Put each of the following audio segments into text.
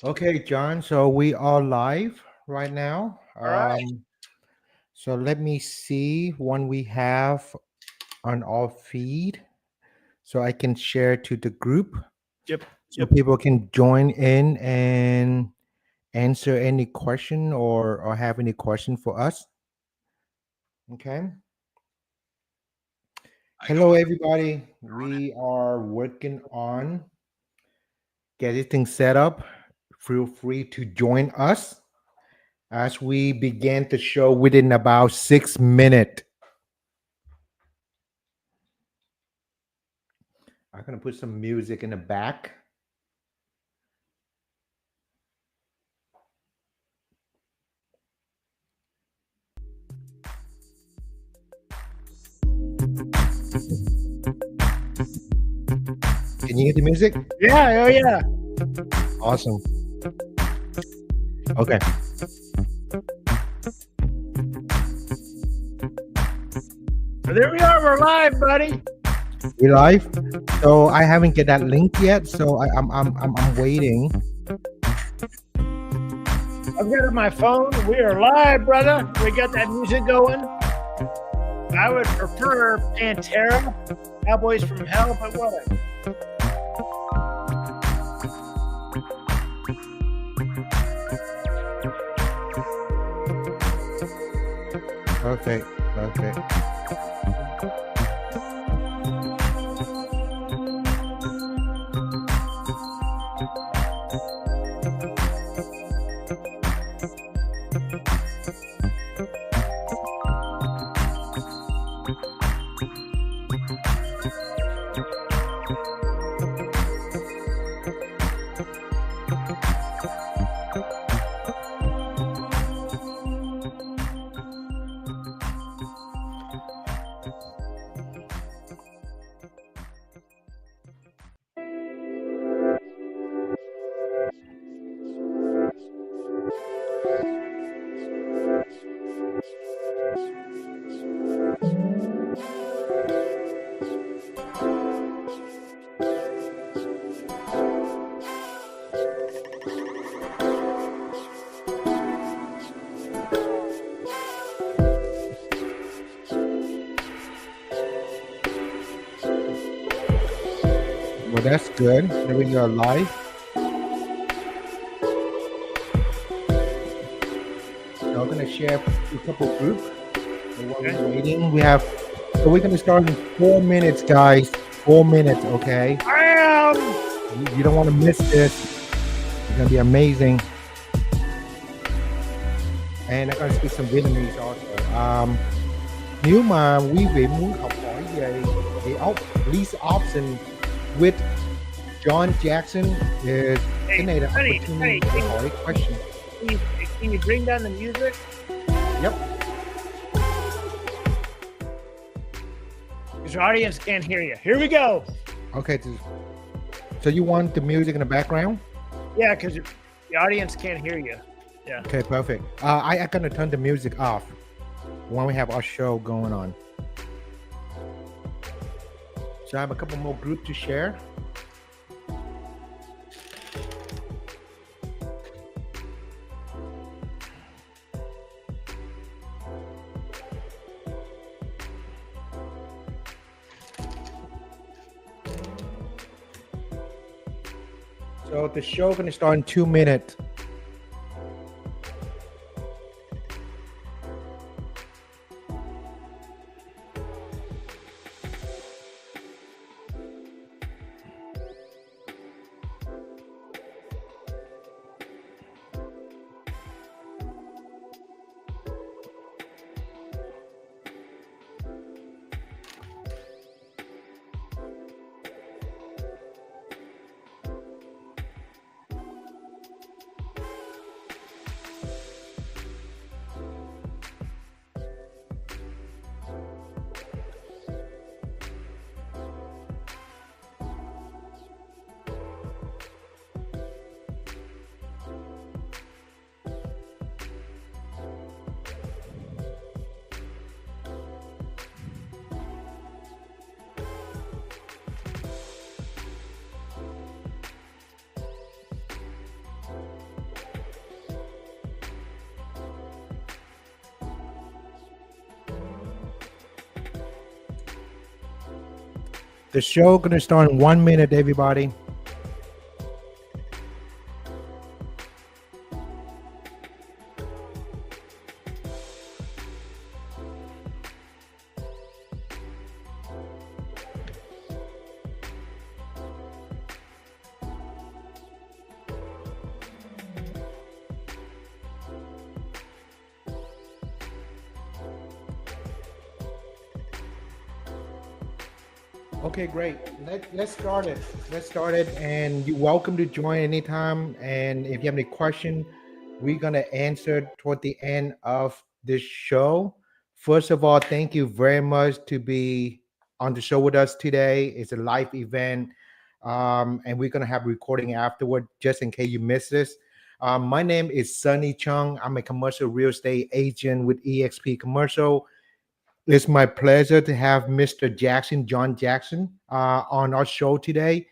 Okay, John. So we are live right now. All right. So let me see one we have on our feed, so I can share to the group, Yep. so Yep. people can join in and answer any question or have any question for us. Okay. Hello, everybody. We are working on getting things set up. Feel free to join us as we begin the show within about 6 minutes. I'm gonna put some music in the back. Can you hear the music? Yeah. Oh, yeah. Awesome. Okay. So there we are. We're live, buddy. We live. So I haven't get that link yet. So I'm waiting. I've got it on my phone. We are live, brother. We got that music going. I would prefer Pantera, Cowboys from Hell, but whatever. Perfect. Perfect. Well, that's good. There we go live. So I'm gonna share a couple group. And while we're waiting, so we're gonna start in 4 minutes, guys. 4 minutes, okay? I am. You don't want to miss this. It's gonna be amazing. And I'm gonna speak some Vietnamese also. Nếu mà quý vị muốn học hỏi về lease option with John Jackson, thì cái này là opportunity để hỏi question. Can you bring down the music? Yep. Because your audience can't hear you. Here we go. Okay. So you want the music in the background? Yeah, because the audience can't hear you. Yeah. Okay, perfect. I'm gonna turn the music off when we have our show going on. So I have a couple more groups to share. So the show gonna start in 2 minutes. The show gonna start in 1 minute, everybody. Okay, great. Let's start it. Let's start it. And you're welcome to join anytime. And if you have any question, we're gonna answer toward the end of this show. First of all, thank you very much to be on the show with us today. It's a live event, and we're gonna have recording afterward, just in case you miss this. My name is Sunny Chung. I'm a commercial real estate agent with EXP Commercial. It's my pleasure to have Mr. Jackson, John Jackson, on our show today.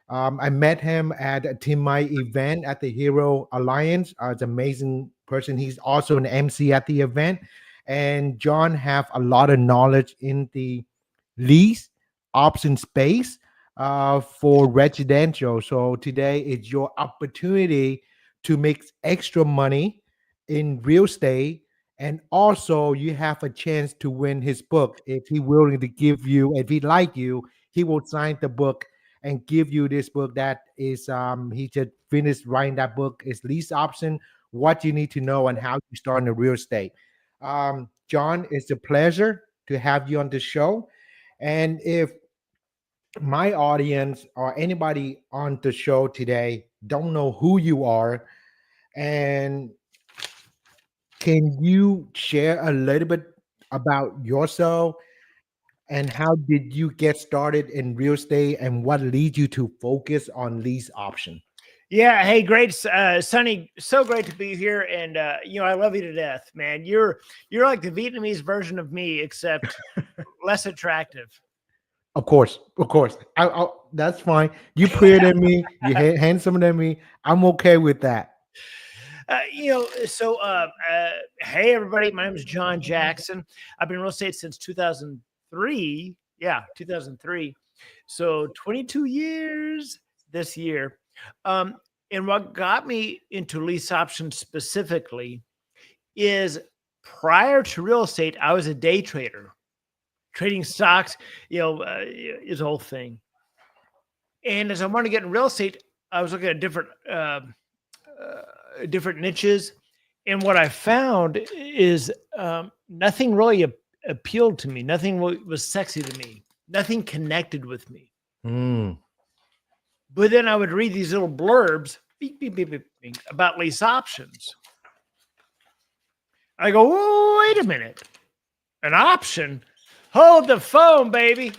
I met him at a Team My event at the Hero Alliance. It's an amazing person. He's also an MC at the event. And John have a lot of knowledge in the lease option space for residential. So today is your opportunity to make extra money in real estate, and also you have a chance to win his book. If he willing to give you, if he like you, he will sign the book and give you this book. That is he just finished writing that book. Is Lease Option, what you need to know and how to start in the real estate. John, it's a pleasure to have you on the show. And if my audience or anybody on the show today don't know who you are, and can you share a little bit about yourself and how did you get started in real estate and what leads you to focus on lease option? Yeah. Hey, great, Sonny. So great to be here, and I love you to death, man. You're like the Vietnamese version of me, except less attractive. Of course, of course. That's fine. You prettier than me. You handsomer than me. I'm okay with that. Hey, everybody. My name is John Jackson. I've been in real estate since 2003. Yeah, 2003. So 22 years this year. And what got me into lease options specifically is prior to real estate, I was a day trader, trading stocks, is the whole thing. And as I wanted to get in real estate, I was looking at different niches. And what I found is nothing really appealed to me. Nothing really was sexy to me. Nothing connected with me. But then I would read these little blurbs beep, beep, beep, beep, beep, about lease options. I go, whoa, wait a minute. An option? Hold the phone, baby.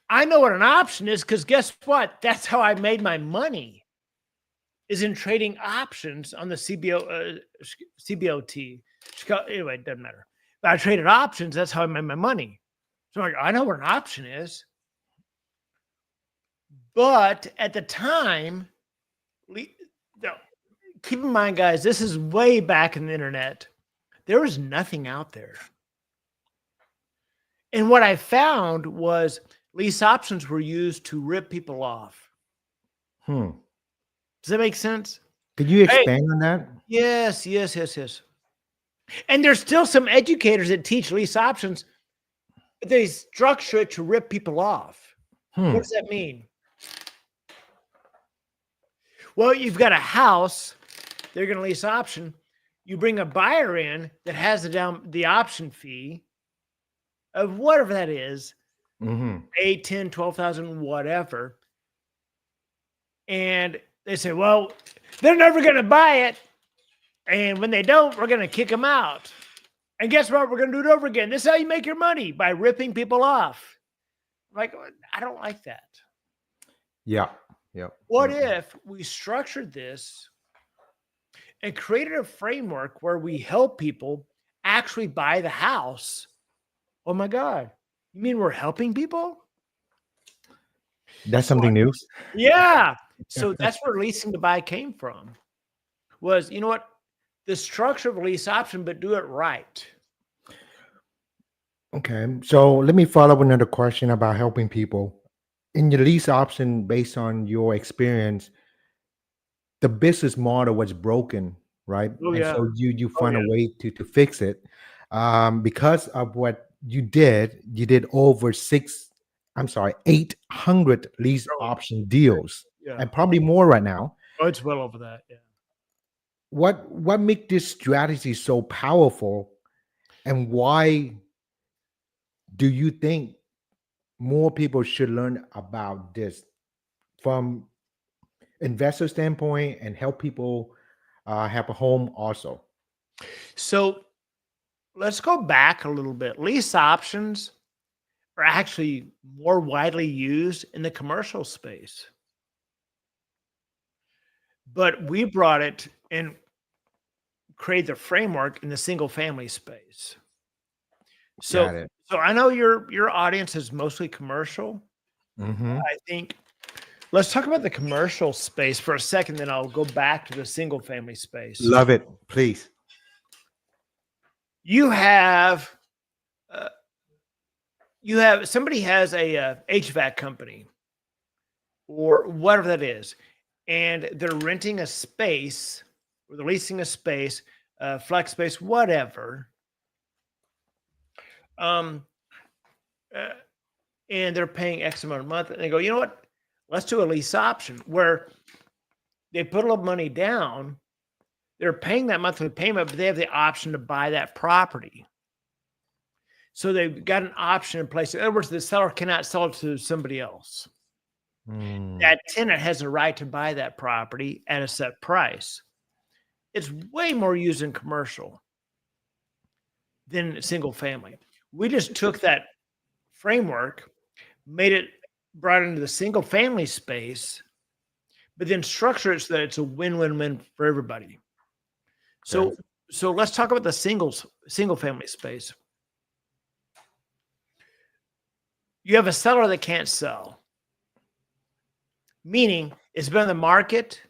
I know what an option is, because guess what? That's how I made my money, is in trading options on the CBOT. Anyway, it doesn't matter. But I traded options. That's how I made my money. So I'm like, I know what an option is. But at the time, keep in mind, guys, this is way back in the internet. There was nothing out there. And what I found was lease options were used to rip people off. Does that make sense? Could you expand on that? Yes. And there's still some educators that teach lease options, but they structure it to rip people off. What does that mean? Well, you've got a house, they're going to lease option. You bring a buyer in that has the option fee of whatever that is, 8, 10, 12,000, whatever. And they say, well, they're never going to buy it. And when they don't, we're going to kick them out. And guess what? We're going to do it over again. This is how you make your money, by ripping people off. Like, I don't like that. Yeah. What if we structured this and created a framework where we help people actually buy the house? Oh my God. You mean we're helping people? That's something new. Yeah. So that's where leasing to buy came from. Was, you know what? The structure of a lease option, but do it right. Okay. So let me follow up another question about helping people. in your lease option, based on your experience, the business model was broken, right? Oh And yeah. so you Oh find a yeah. way to fix it. Because of what you did over 800 lease Oh, option deals, yeah. and probably more right now. Oh, it's well over that. Yeah. What make this strategy so powerful, and why do you think more people should learn about this from investor standpoint and help people have a home also? So let's go back a little bit. Lease options are actually more widely used in the commercial space, but we brought it and created the framework in the single family space. So, Got it. so I know your audience is mostly commercial. Mm-hmm. I think let's talk about the commercial space for a second, then I'll go back to the single family space. Love it. Please. You have uh, somebody has a HVAC company or whatever that is, and they're renting a space or they're leasing a space, flex space, whatever. Um, uh, and they're paying X amount a month, and they go, you know what? Let's do a lease option where they put a little money down. They're paying that monthly payment, but they have the option to buy that property. So they've got an option in place. In other words, the seller cannot sell it to somebody else. That tenant has a right to buy that property at a set price. It's way more used in commercial than single family. We just took that framework, brought it into the single family space, but then structure it so that it's a win-win-win for everybody. So, Yes. so let's talk about the single family space. You have a seller that can't sell, meaning it's been on the market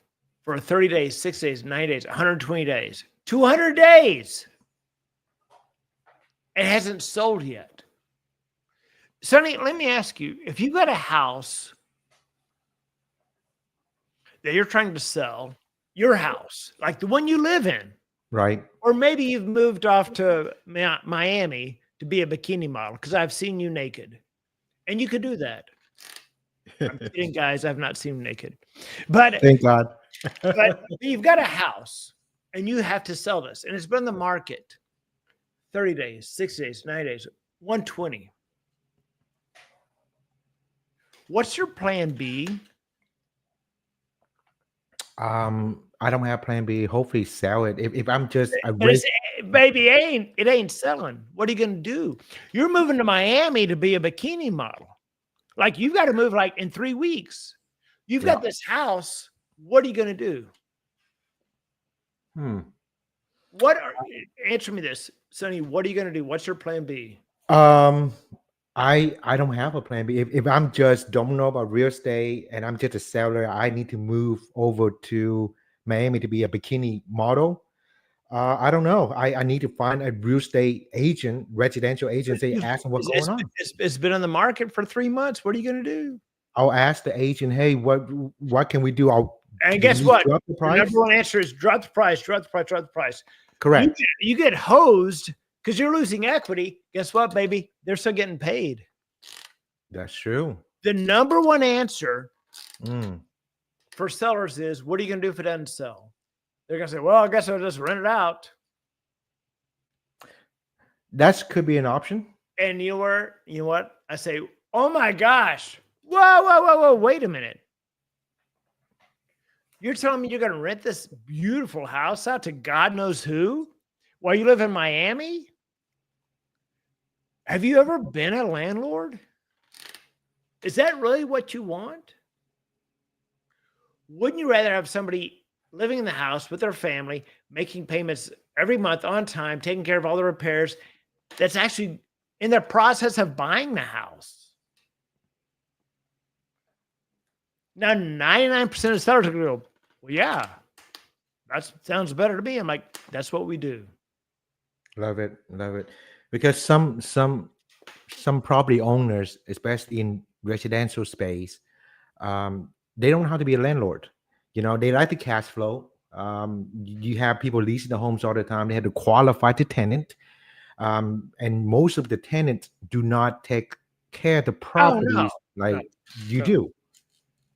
for 30 days, 60 days, 90 days, 120 days, 200 days. It hasn't sold yet. Sonny, let me ask you, if you've got a house that you're trying to sell, your house, like the one you live in, Right. or maybe you've moved off to Miami to be a bikini model because I've seen you naked, and you could do that. I'm kidding, guys. I've not seen you naked, but Thank God. you've got a house and you have to sell this, and it's been on the market 30 days, 60 days, 90 days, 120. What's your plan B? I don't have plan B. Hopefully sell it. If I'm just a But it's, baby, it ain't selling. What are you going to do? You're moving to Miami to be a bikini model. Like, you've got to move like in 3 weeks. You've got this house. What are you going to do? Answer me this, Sonny. What are you going to do? What's your plan B? I don't have a plan B. If I'm just don't know about real estate and I'm just a seller, I need to move over to Miami to be a bikini model. I don't know. I need to find a real estate agent, residential agent, say, ask them what's going on. It's been on the market for 3 months. What are you going to do? I'll ask the agent, hey, what can we do? And guess what? Drop the price? The number one answer is drop the price, drop the price, drop the price. Correct. You get hosed because you're losing equity. Guess what, baby? They're still getting paid. That's true. The number one answer for sellers is, what are you going to do if it doesn't sell? They're going to say, well, I guess I'll just rent it out. That could be an option. And you know what? I say, oh my gosh. Whoa. Wait a minute. You're telling me you're going to rent this beautiful house out to God knows who while you live in Miami? Have you ever been a landlord? Is that really what you want? Wouldn't you rather have somebody living in the house with their family, making payments every month on time, taking care of all the repairs, that's actually in the process of buying the house? Now, 99% of sellers are going to go, well, yeah, that sounds better to me. I'm like, that's what we do. Love it. Because some property owners, especially in residential space, they don't know how to be a landlord. They like the cash flow. You have people leasing the homes all the time. They have to qualify to tenant, and most of the tenants do not take care of the Oh, no, properties no, like you no. do.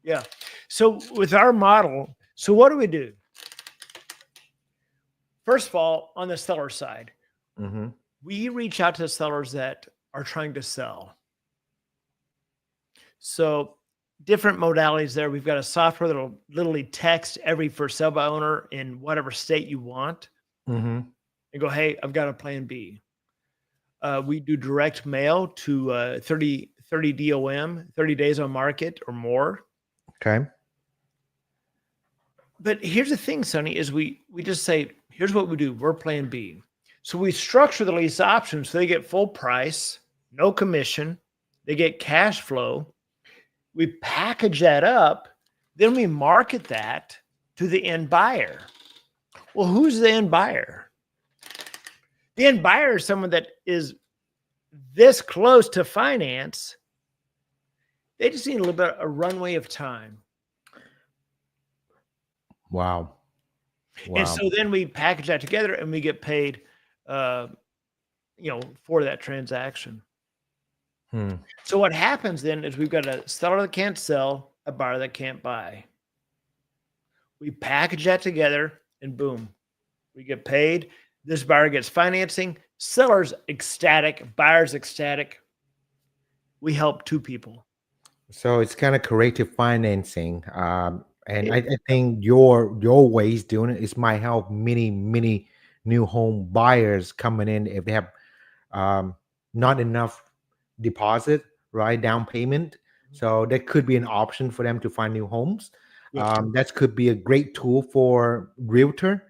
Yeah. So with our model, so what do? First of all, on the seller side, Hmm. we reach out to sellers that are trying to sell. So different modalities there. We've got a software that'll literally text every for sale by owner in whatever state you want Hmm. and go, hey, I've got a plan B. We do direct mail to 30 DOM, 30 days on market or more. Okay. But here's the thing, Sonny, is we just say, here's what we do. We're plan B. So we structure the lease options so they get full price, no commission. They get cash flow. We package that up. Then we market that to the end buyer. Well, who's the end buyer? The end buyer is someone that is this close to finance. They just need a little bit of a runway of time. Wow. And so then we package that together and we get paid, for that transaction. So what happens then is we've got a seller that can't sell, a buyer that can't buy. We package that together and boom, we get paid. This buyer gets financing, seller's ecstatic, buyer's ecstatic. We help two people. So it's kind of creative financing. And I think your ways doing it is might help many new home buyers coming in if they have not enough deposit, right? Down payment. So that could be an option for them to find new homes. That could be a great tool for realtor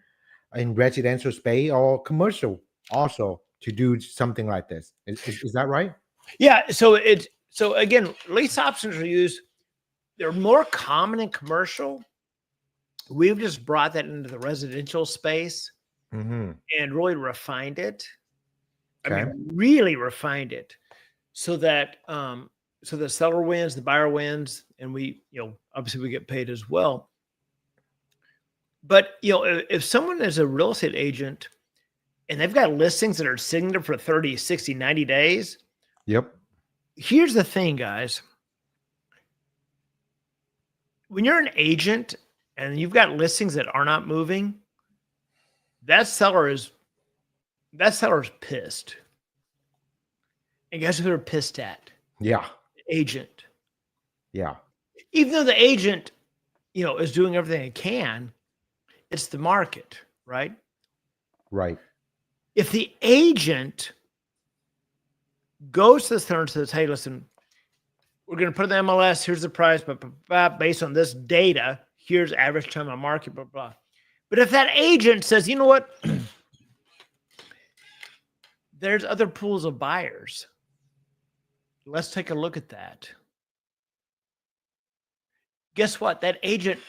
in residential space or commercial also to do something like this. Is that right? Yeah. So again, lease options are used. They're more common in commercial. We've just brought that into the residential space and really refined it. Okay. I mean, really refined it so that so the seller wins, the buyer wins, and we, obviously we get paid as well. But if someone is a real estate agent and they've got listings that are sitting there for 30, 60, 90 days. Yep. Here's the thing, guys. When you're an agent and you've got listings that are not moving, that seller is pissed. And guess who they're pissed at? Yeah. Agent. Yeah. Even though the agent, is doing everything it can, it's the market, right? Right. If the agent goes to the seller and says, hey, listen, we're going to put the MLS, here's the price, but based on this data, here's average time on market, blah, blah. But if that agent says, you know what, there's other pools of buyers. Let's take a look at that. Guess what? That agent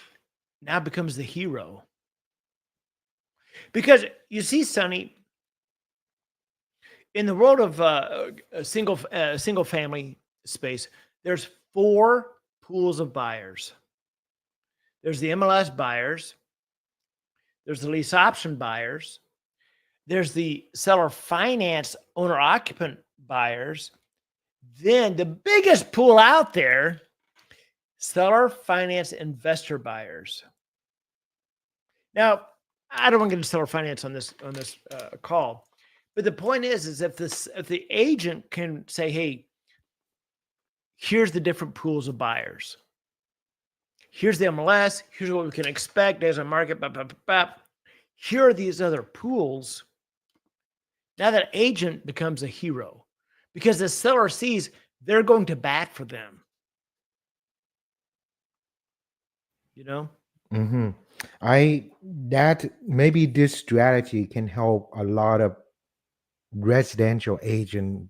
now becomes the hero. Because you see, Sonny, in the world of a single family space, there's 4 pools of buyers. There's the MLS buyers. There's the lease option buyers. There's the seller finance owner occupant buyers. Then the biggest pool out there, seller finance investor buyers. Now, I don't want to get into seller finance on this call, but the point is if the agent can say, hey, here's the different pools of buyers. Here's the MLS. Here's what we can expect as a market. Here are these other pools. Now that agent becomes a hero because the seller sees they're going to bat for them. That maybe this strategy can help a lot of residential agent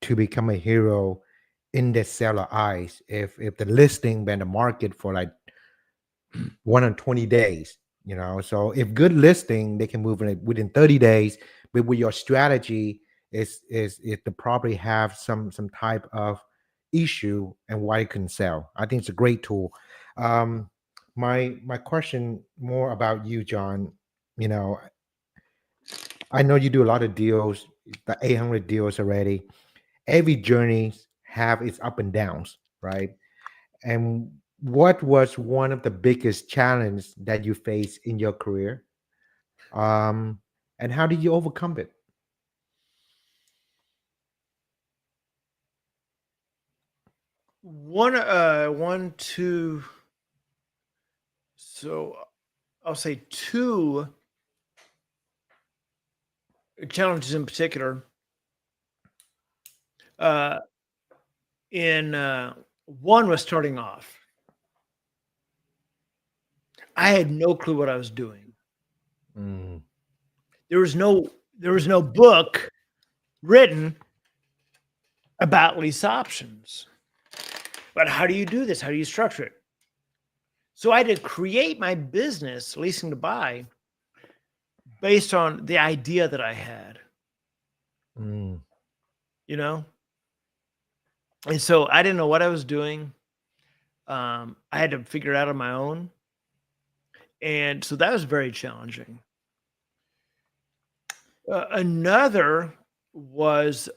to become a hero in the seller eyes. If the listing been the market for like 120 days, so if good listing, they can move in it within 30 days. But with your strategy is if the property have some type of issue and why it couldn't sell. I think it's a great tool. Um, my question more about you, John. You know, I know you do a lot of deals, the 800 deals already. Every journey have its up and downs, right? And what was one of the biggest challenges that you faced in your career? Um, and how did you overcome it? One, two. So I'll say two challenges in particular. Uh, in One was starting off. I had no clue what I was doing. Mm, There was no book written about lease options. But how do you do this? How do you structure it? So I had to create my business, leasing to buy, based on the idea that I had, mm, you know? And so I didn't know what I was doing. I had to figure it out on my own. And so that was very challenging. Another was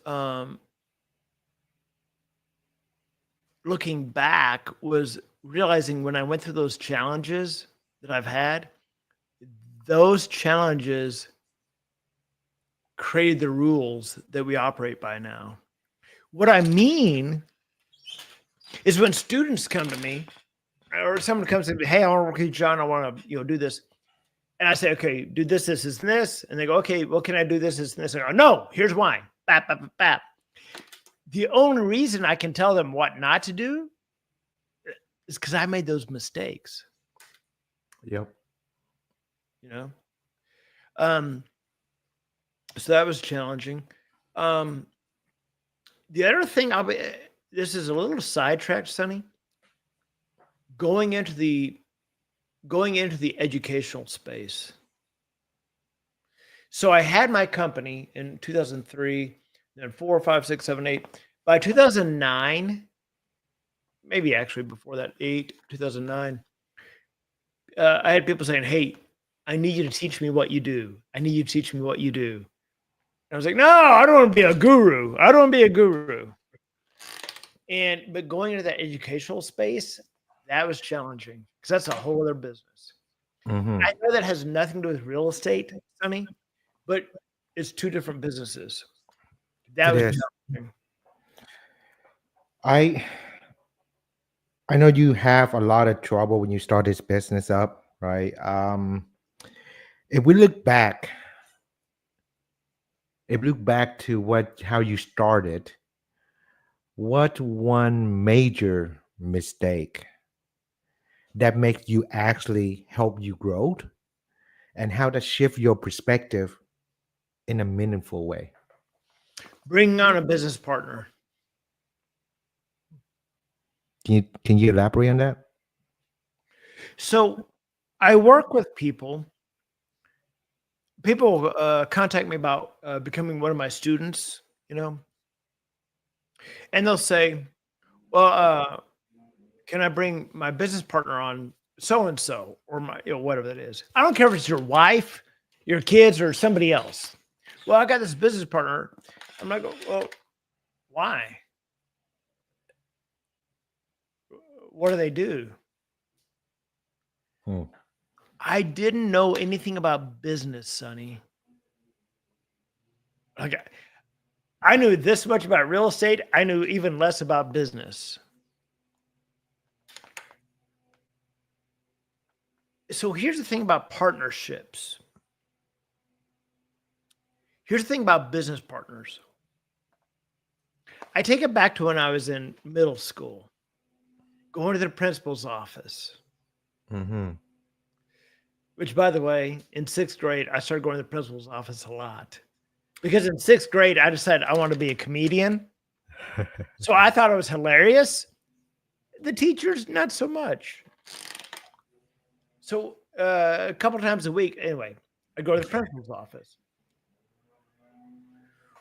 looking back, was realizing when I went through those challenges that I've had, those challenges created the rules that we operate by now. What I mean is when students come to me or someone comes to me, hey, I want to work with you, John. I want to, do this. And I say, okay, do this, this, this, and this. And they go, okay, well, can I do this, this, and this? And I go, no, here's why. Bap, bap, bap, bap. The only reason I can tell them what not to do is because I made those mistakes. yep. So that was challenging. The other thing this is a little sidetracked, Sonny. Going into the educational space. So I had my company in 2003, then 4, 5, 6, 7, 8. By 2009, maybe actually before that, 2009, I had people saying, hey, I need you to teach me what you do. I need you to teach me what you do. And I was like, no, I don't want to be a guru. I don't want to be a guru. But going into that educational space, that was challenging because that's a whole other business. Mm-hmm. I know that has nothing to do with real estate, Sonny, but it's two different businesses. That It was is. challenging. I know you have a lot of trouble when you start this business up, right? If we look back, to how you started, what one major mistake that makes you actually help you grow, and how to shift your perspective in a meaningful way? Bringing on a business partner. Can you elaborate on that? So I work with people. People contact me about becoming one of my students, and they'll say, well, can I bring my business partner on so-and-so or my, whatever that is. I don't care if it's your wife, your kids, or somebody else. Well, I got this business partner. I'm like, well, why? What do they do? I didn't know anything about business, Sonny. Okay. I knew this much about real estate. I knew even less about business. So here's the thing about partnerships. Here's the thing about business partners. I take it back to when I was in middle school, going to the principal's office. Mm-hmm. Which, by the way, in 6th grade, I started going to the principal's office a lot. Because in 6th grade, I decided I want to be a comedian. So I thought it was hilarious. The teachers, not so much. So a couple times a week, anyway, I go to the principal's office.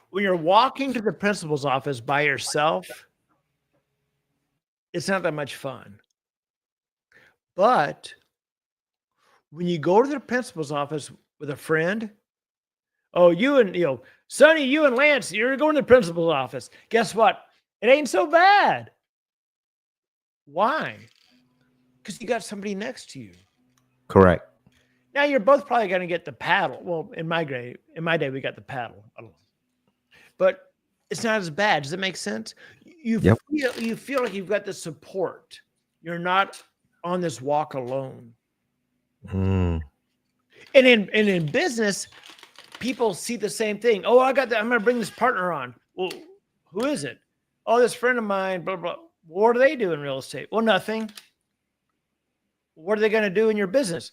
When you're walking to the principal's office by yourself, it's not that much fun. But when you go to the principal's office with a friend, oh, Sonny, you and Lance, you're going to the principal's office. Guess what? It ain't so bad. Why? Because you got somebody next to you. Correct. Now you're both probably going to get the paddle. Well, in my day, we got the paddle. But it's not as bad. Does that make sense? You feel like you've got the support. You're not on this walk alone. Mm. And in business, people see the same thing. Oh, I'm going to bring this partner on. Well, who is it? Oh, this friend of mine, blah, blah. What do they do in real estate? Well, nothing. What are they going to do in your business?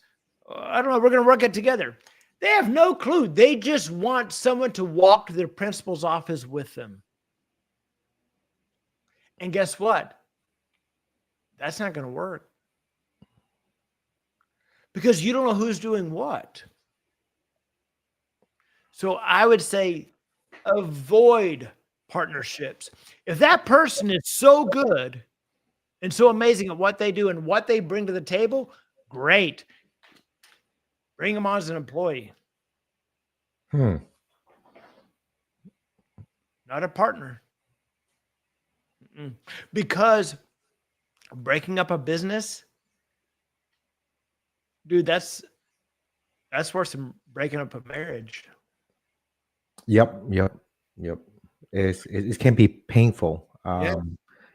I don't know. We're going to work it together. They have no clue. They just want someone to walk to their principal's office with them. And guess what? That's not going to work. Because you don't know who's doing what. So I would say avoid partnerships. If that person is so good and so amazing at what they do and what they bring to the table, great. Bring them on as an employee. Not a partner. Because breaking up a business, dude, that's worse than breaking up a marriage. Yep. It can be painful.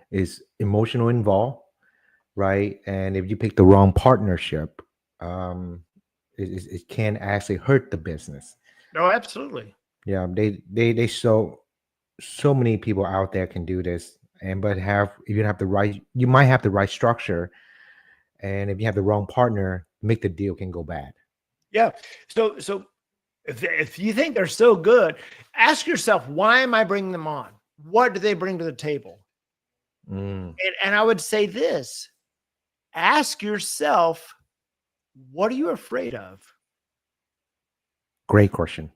It's emotional involved, right? And if you pick the wrong partnership, it can actually hurt the business. No, absolutely. Yeah, they so many people out there can do this, but you might have the right structure, and if you have the wrong partner, make the deal can go bad. Yeah. So if you think they're so good, ask yourself, why am I bringing them on? What do they bring to the table? And I would say this, ask yourself, what are you afraid of? Great question.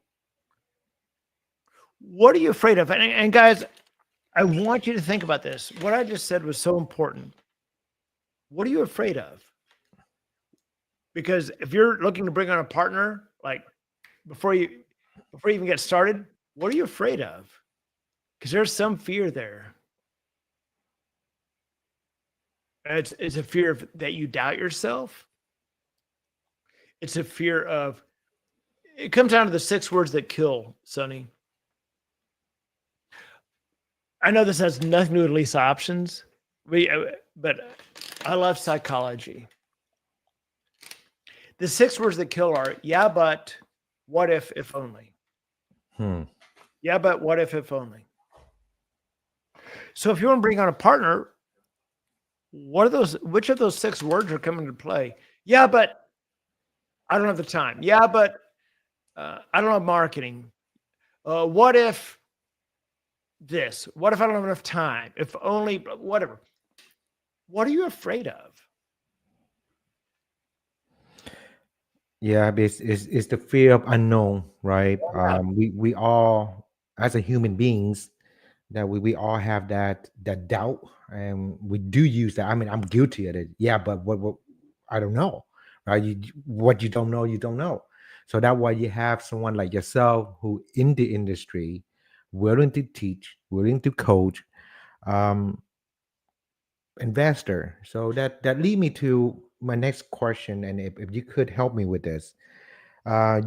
What are you afraid of? And guys, I want you to think about this. What I just said was so important. What are you afraid of? Because if you're looking to bring on a partner, like before you even get started, what are you afraid of? Because there's some fear there. It's a fear that you doubt yourself. It's a fear of, it comes down to the 6 words that kill, Sonny. I know this has nothing to do with lease options, but I love psychology. The 6 words that kill are, yeah, but, what if only. Yeah, but what if only. So if you want to bring on a partner, which of those 6 words are coming to play? Yeah, but I don't have the time. Yeah, but I don't have marketing. What if this? What if I don't have enough time? If only, whatever. What are you afraid of? Yeah, it's the fear of unknown, right? Yeah. We all, as a human beings, that we all have that doubt, and we do use that. I mean, I'm guilty of it. Yeah, but what I don't know, right? What you don't know, you don't know. So that's why you have someone like yourself who in the industry, willing to teach, willing to coach, investor. So that lead me to my next question, and if you could help me with this.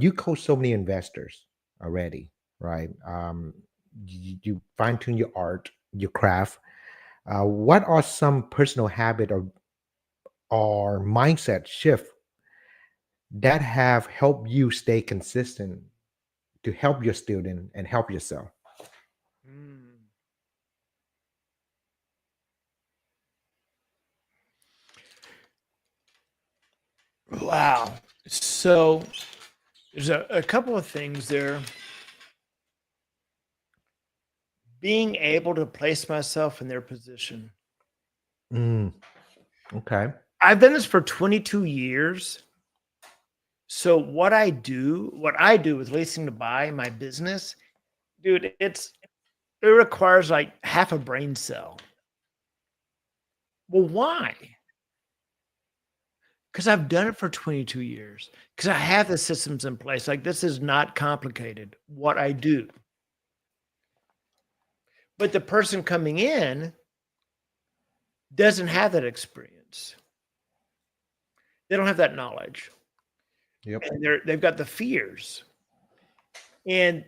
You coach so many investors already, right? You fine tune your art, your craft. What are some personal habit or mindset shift that have helped you stay consistent to help your student and help yourself? Wow. So there's a couple of things there. Being able to place myself in their position. Okay. I've done this for 22 years. So what I do with leasing to buy my business, dude, it requires like half a brain cell. Well, why? Because I've done it for 22 years. Because I have the systems in place. Like, this is not complicated, what I do. But the person coming in doesn't have that experience. They don't have that knowledge. Yep. And they've got the fears. And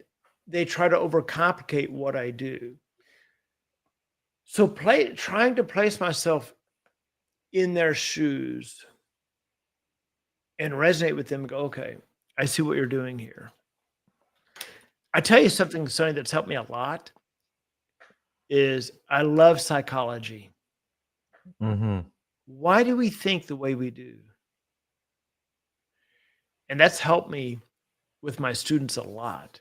they try to overcomplicate what I do. So trying to place myself in their shoes and resonate with them and go, okay, I see what you're doing here. I tell you something, Sonny, that's helped me a lot is I love psychology. Mm-hmm. Why do we think the way we do? And that's helped me with my students a lot.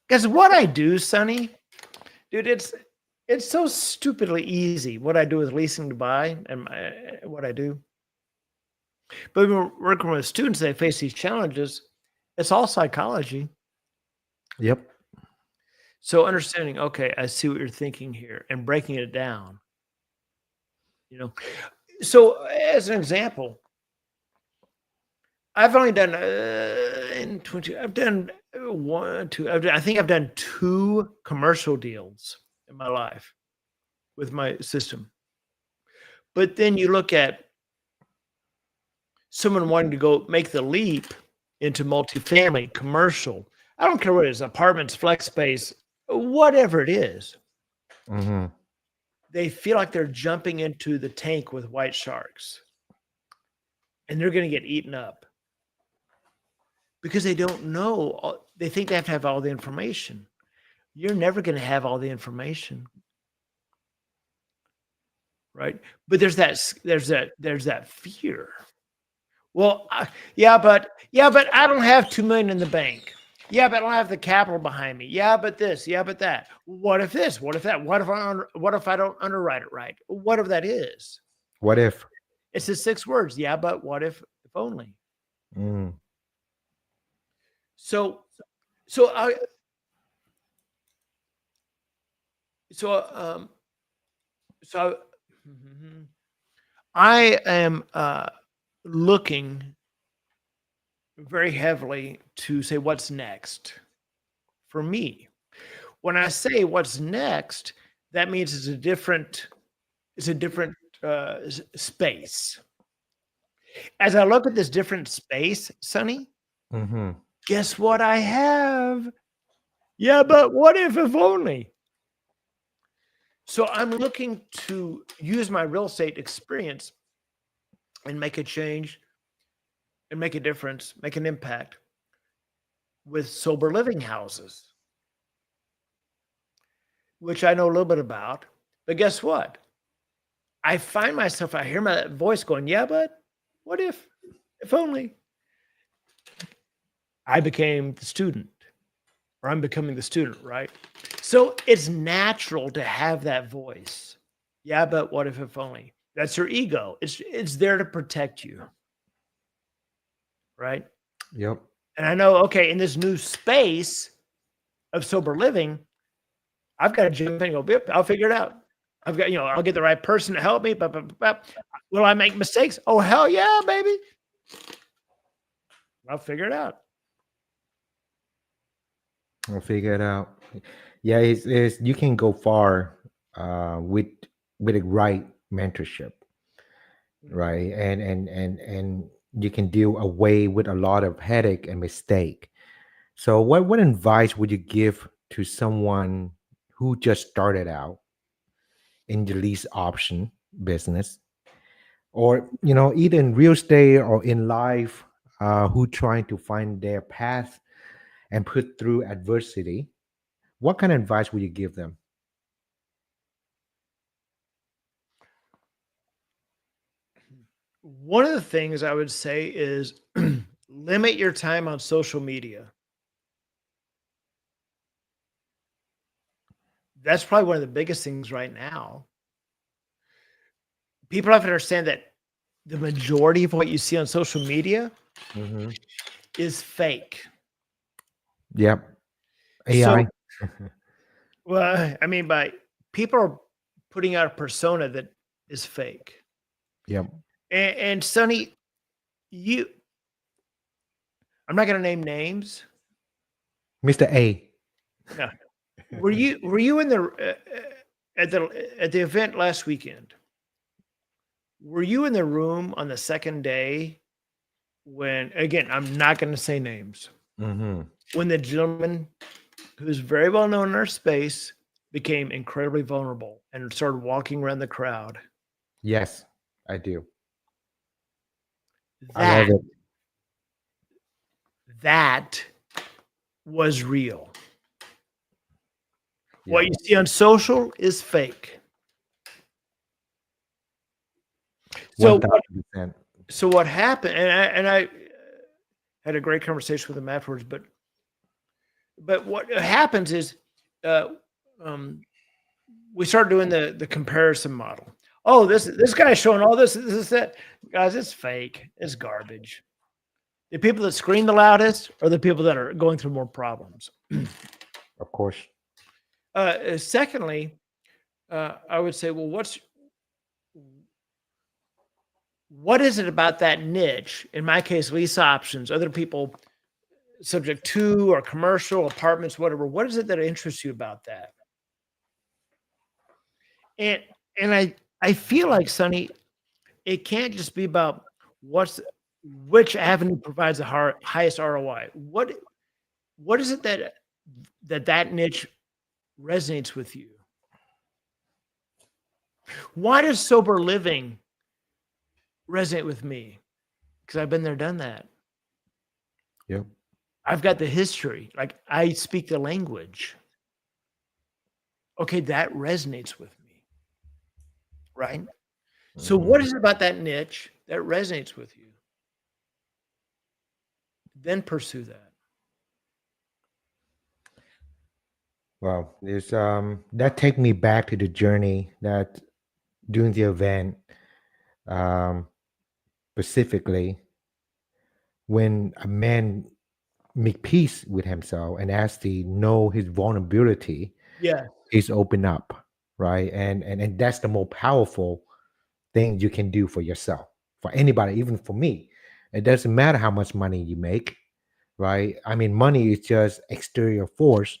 Because what I do, Sonny, dude, it's so stupidly easy what I do with leasing to buy and what I do. But when we're working with students, they face these challenges. It's all psychology. Yep. So understanding, okay, I see what you're thinking here and breaking it down. You know, so as an example, I've only done in 20. I've done one, two. I think I've done 2 commercial deals in my life with my system. But then you look at someone wanting to go make the leap into multifamily, commercial. I don't care what it is, apartments, flex space, whatever it is. Mm-hmm. They feel like they're jumping into the tank with white sharks. And they're going to get eaten up. Because they don't know. They think they have to have all the information. You're never going to have all the information. Right? But there's that fear. Well, yeah, but I don't have $2 million in the bank. Yeah, but I don't have the capital behind me. Yeah, but this. Yeah, but that. What if this? What if that? What if I don't underwrite it right? What if that is? What if? It's the 6 words. Yeah, but what if only? Mm. So I am looking very heavily to say what's next for me. When I say what's next, that means it's a different space. As I look at this different space, Sonny, Mm-hmm. guess what I have? Yeah, but what if only? So I'm looking to use my real estate experience and make a change and make a difference, make an impact with sober living houses, which I know a little bit about. But guess what? I find myself, I hear my voice going, yeah, but what if only? I became the student, or I'm becoming the student, right? So it's natural to have that voice. Yeah, but what if only? That's your ego. It's there to protect you, right? Yep. And I know, okay, in this new space of sober living, I've got to jump in and go, yep, I'll figure it out. I've got, I'll get the right person to help me. Will I make mistakes? Oh, hell yeah, baby. I'll figure it out. I'll figure it out. Yeah, it's you can go far with a right mentorship, right? And you can deal away with a lot of headache and mistake. So what advice would you give to someone who just started out in the lease option business, or either in real estate or in life, who trying to find their path and put through adversity? What kind of advice would you give them? One of the things I would say is limit your time on social media. That's probably one of the biggest things right now. People have to understand that the majority of what you see on social media Mm-hmm. is fake. Yep. So, AI. well, I mean, by people are putting out a persona that is fake. Yep. And Sonny, I'm not going to name names. Mr. A. No. Were you in the at the event last weekend? Were you in the room on the second day when, again, I'm not going to say names, Mm-hmm. when the gentleman who's very well known in our space became incredibly vulnerable and started walking around the crowd? Yes, I do. I That love it. that was real. Yeah. What you see on social is fake. So 1000%. so what happened, and I had a great conversation with him afterwards, but what happens is we start doing the comparison model. Oh, this guy's showing all this that. Guys, it's fake. It's garbage. The people that scream the loudest are the people that are going through more problems. Of course. Secondly, I would say, well, what is it about that niche? In my case, lease options, other people subject to or commercial apartments, whatever. What is it that interests you about that? And I feel like, Sonny, it can't just be about which avenue provides the highest ROI. What is it that niche resonates with you? Why does sober living resonate with me? Because I've been there, done that. Yep. I've got the history. Like, I speak the language. Okay, that resonates with me. Right? Mm-hmm. So what is it about that niche that resonates with you? Then pursue that. Well, there's that take me back to the journey that during the event, specifically when a man make peace with himself and actually know his vulnerability. Yeah, is open up, right? And that's the more powerful thing you can do for yourself, for anybody, even for me. It doesn't matter how much money you make, right? I mean, money is just exterior force.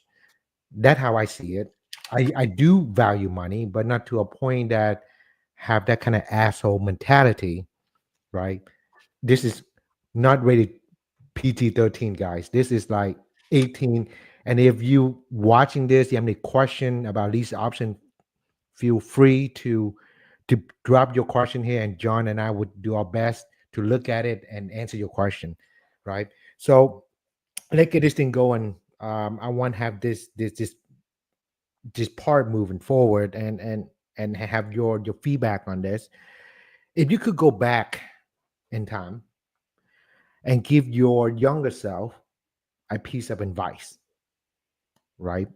That's how I see it. I do value money, but not to a point that have that kind of asshole mentality, right? This is not rated PG-13, guys. This is like 18. And if you watching this, you have any question about lease option, feel free to drop your question here, and John and I would do our best to look at it and answer your question, right? So let's get this thing going. I want to have this part moving forward and have your feedback on this. If you could go back in time and give your younger self a piece of advice, right?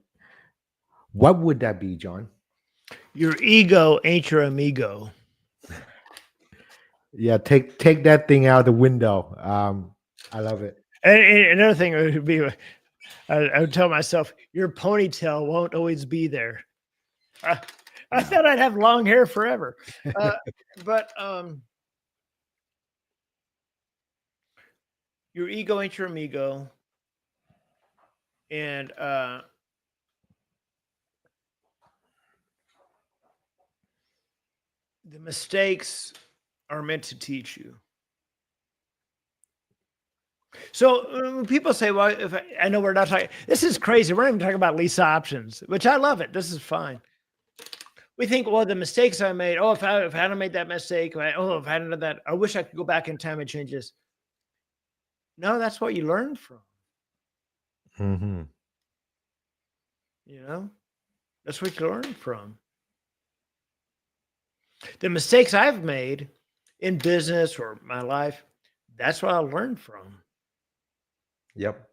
What would that be, John? Your ego ain't your amigo. Yeah, take that thing out of the window. I love it. And another thing would be, I would tell myself, your ponytail won't always be there. I thought I'd have long hair forever, but your ego ain't your amigo, and the mistakes are meant to teach you. So when people say, well, if I know we're not talking, this is crazy. We're not even talking about lease options, which I love it. This is fine. We think, well, the mistakes I made, if I hadn't made that mistake, if I hadn't done that, I wish I could go back in time and change this. No, that's what you learned from. Mm-hmm. You know, that's what you learned from. The mistakes I've made in business or my life, that's what I learned from. Yep.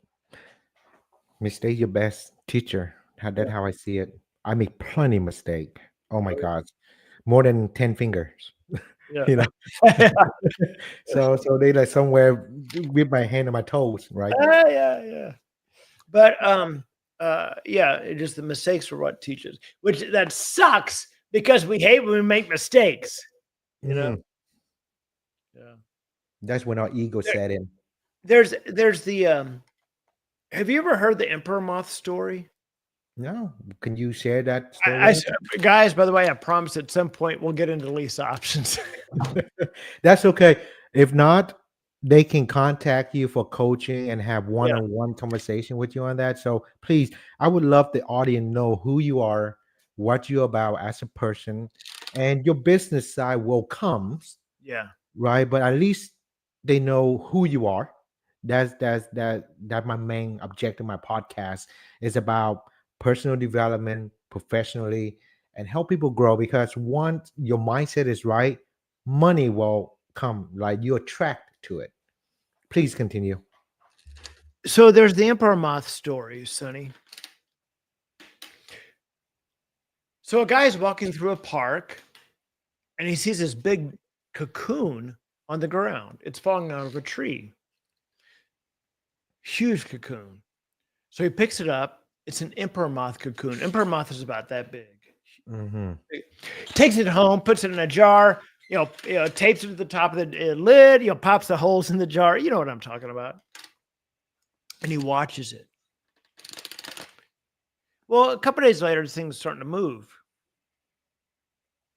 Mistake your best teacher. That's how I see it. I make plenty mistake. Oh my God, more than 10 fingers. Yeah. You know. so they like somewhere with my hand on my toes, right? Yeah. But it just the mistakes are what teaches, which that sucks because we hate when we make mistakes. you know? Mm, Yeah. that's when our ego There, set in. there's the have you ever heard the emperor moth story? No, can you share that story I with us? guys, by the way, I promise at some point we'll get into lease options. That's okay. If not, they can contact you for coaching and have Yeah. one-on-one conversation with you on that. So please, I would love the audience know who you are, what you're about as a person, and your business side will come, Yeah. right? But at least they know who you are. That's my main objective. My podcast is about personal development professionally and help people grow because once your mindset is right, money will come. Like you attract to it. Please continue. So there's the emperor moth story, Sonny. So a guy's walking through a park and he sees this big cocoon on the ground. It's falling out of a tree. Huge cocoon. So he picks it up. It's an emperor moth cocoon. Emperor moth is about that big. Mm-hmm. Takes it home, puts it in a jar, tapes it to the top of the lid, pops the holes in the jar. You know what I'm talking about. And he watches it. Well, a couple of days later, this thing's starting to move.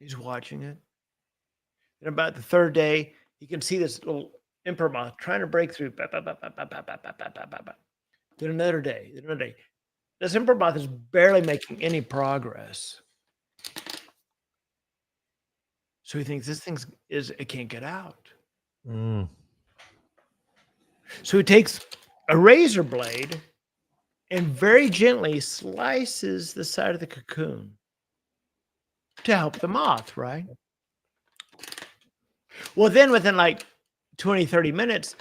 He's watching it. And about the third day, he can see this little emperor moth trying to break through. Then another day, This emperor moth is barely making any progress. So he thinks this it can't get out. Mm. So he takes a razor blade and very gently slices the side of the cocoon to help the moth, right? Well, then within like 20, 30 minutes,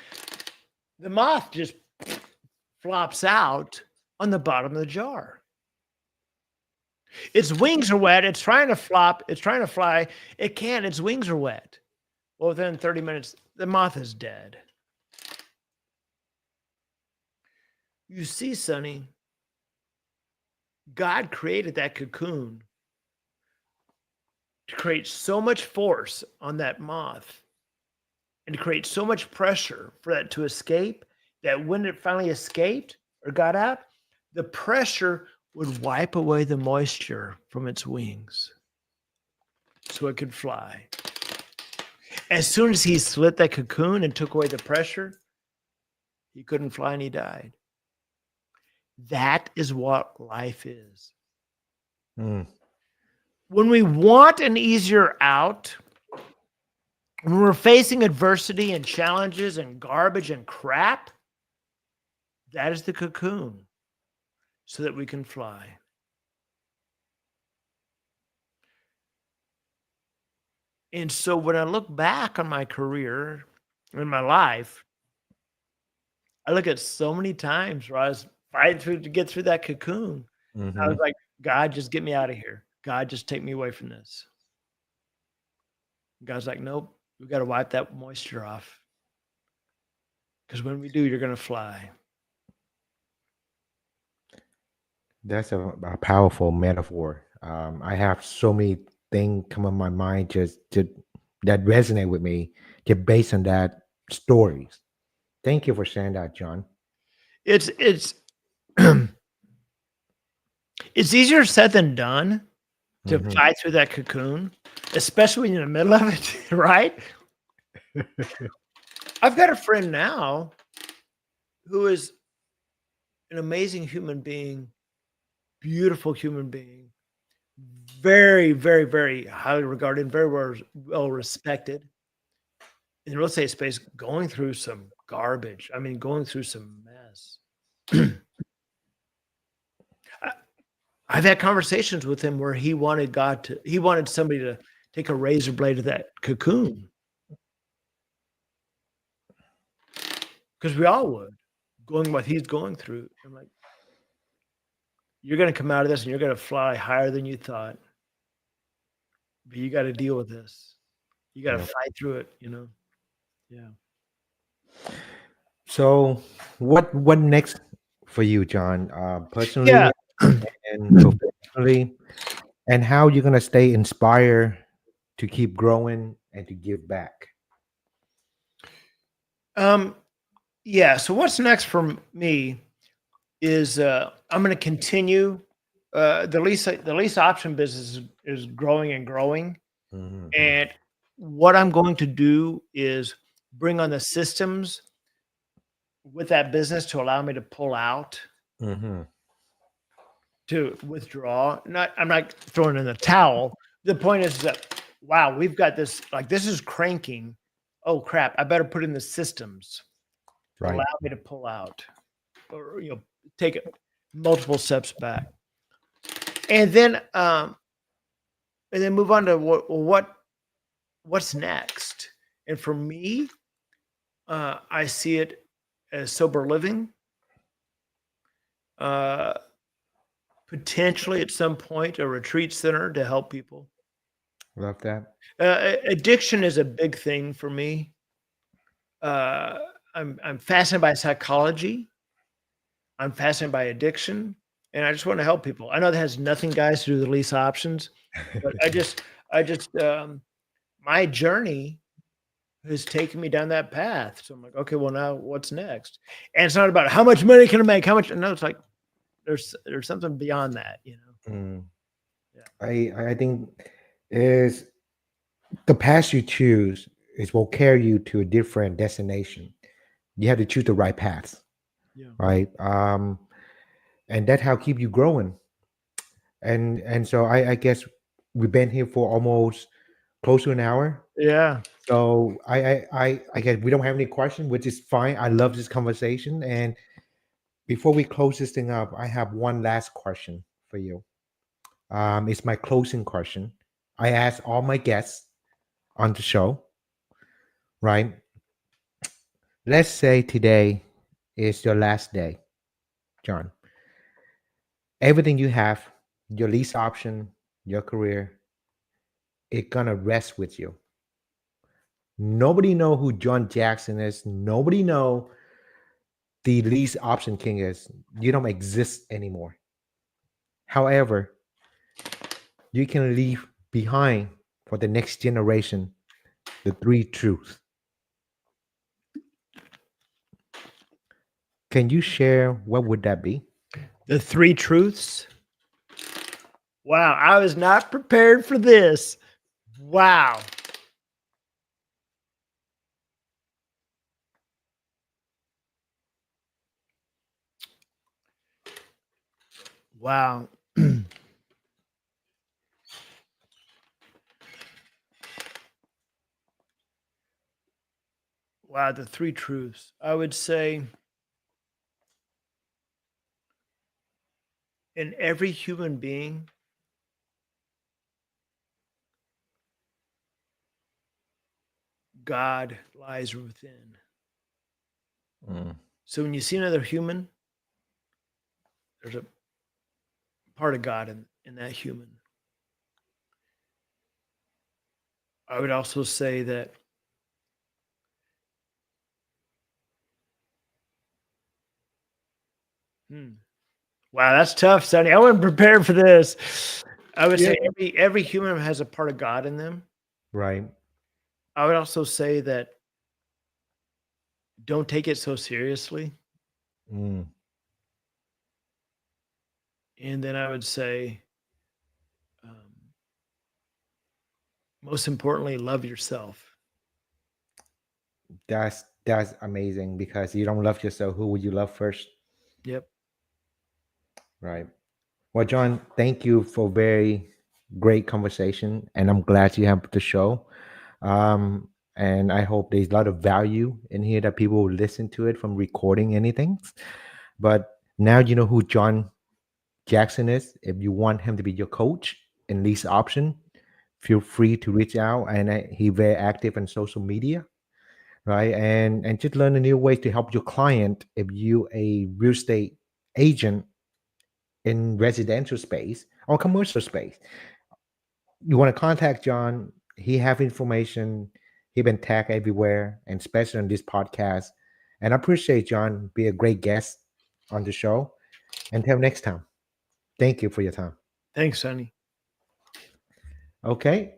the moth just flops out on the bottom of the jar. Its wings are wet. It's trying to flop. It's trying to fly. It can't. Its wings are wet. Well, within 30 minutes, the moth is dead. You see, Sonny, God created that cocoon to create so much force on that moth and to create so much pressure for that to escape that when it finally escaped or got out, the pressure would wipe away the moisture from its wings so it could fly. As soon as he slit that cocoon and took away the pressure, he couldn't fly and he died. That is what life is. Mm. When we want an easier out, when we're facing adversity and challenges and garbage and crap, that is the cocoon so that we can fly. And so when I look back on my career and my life, I look at so many times where I was fighting through to get through that cocoon. Mm-hmm. I was like, God, just get me out of here. God, just take me away from this. God's like, nope, we got to wipe that moisture off. Because when we do, you're going to fly. That's a powerful metaphor. I have so many things come in my mind that resonate with me just based on that stories. Thank you for sharing that, John. It's it's easier said than done to Mhm. fight through that cocoon, especially when you're in the middle of it, right? I've got a friend now who is an amazing human being, beautiful human being, very, very, very highly regarded, very well respected in the real estate space, going through some garbage. I mean, going through some mess. I've had conversations with him where he wanted somebody to take a razor blade to that cocoon. Because we all would, going what he's going through. I'm like, you're going to come out of this and you're going to fly higher than you thought. But you got to deal with this. You got to fight through it, Yeah. So, what next for you, John? Personally Yeah. and professionally, and how you're gonna stay inspired to keep growing and to give back? Yeah. So what's next for me is I'm going to continue. The lease option business is growing and growing, Mm-hmm. and what I'm going to do is bring on the systems with that business to allow me to pull out, Mm-hmm. to withdraw. I'm not throwing in the towel. The point is that, wow, we've got this, like, this is cranking. Oh crap, I better put in the systems to Right. allow me to pull out, or take it multiple steps back, and then move on to what's next. And for me, I see it as sober living. Potentially at some point a retreat center to help people. Love that. Addiction is a big thing for me. I'm fascinated by psychology. I'm fascinated by addiction, and I just want to help people. I know that has nothing, guys, to do with lease options, but I just my journey has taken me down that path. So I'm like, okay, well, now what's next? And it's not about how much money can I make, how much. No, it's like there's something beyond that, Mm. Yeah. I think is the path you choose is will carry you to a different destination. You have to choose the right path, Yeah. right? And that's how keep you growing. And so I guess we've been here for almost close to an hour. Yeah. So I guess we don't have any question, which is fine. I love this conversation. And before we close this thing up, I have one last question for you. It's my closing question. I ask all my guests on the show, right? Let's say today is your last day, John. Everything you have, your lease option, your career, it's gonna rest with you. Nobody know who John Jackson is. Nobody know the lease option king is. You don't exist anymore. However, you can leave behind for the next generation the three truths. Can you share what would that be? The three truths. Wow, I was not prepared for this. Wow. Wow. Wow, the three truths. I would say in every human being, God lies within. Mm. So when you see another human, there's a part of God in that human. I would also say that wow, that's tough, Sonny. I wasn't prepared for this. I would say every human has a part of God in them. Right. I would also say that don't take it so seriously. Mm. And then I would say, most importantly, love yourself. That's amazing because you don't love yourself. Who would you love first? Yep. Right. Well, John, thank you for very great conversation, and I'm glad you have the show. And I hope there's a lot of value in here that people will listen to it from recording anything. But now you know who John Jackson is. If you want him to be your coach in lease option, feel free to reach out. And he's very active on social media, right? And just learn a new way to help your client. If you a real estate agent in residential space or commercial space, you want to contact John. He have information. He been tagged everywhere, and especially on this podcast. And I appreciate John be a great guest on the show. Until next time, thank you for your time. Thanks, Sonny. Okay.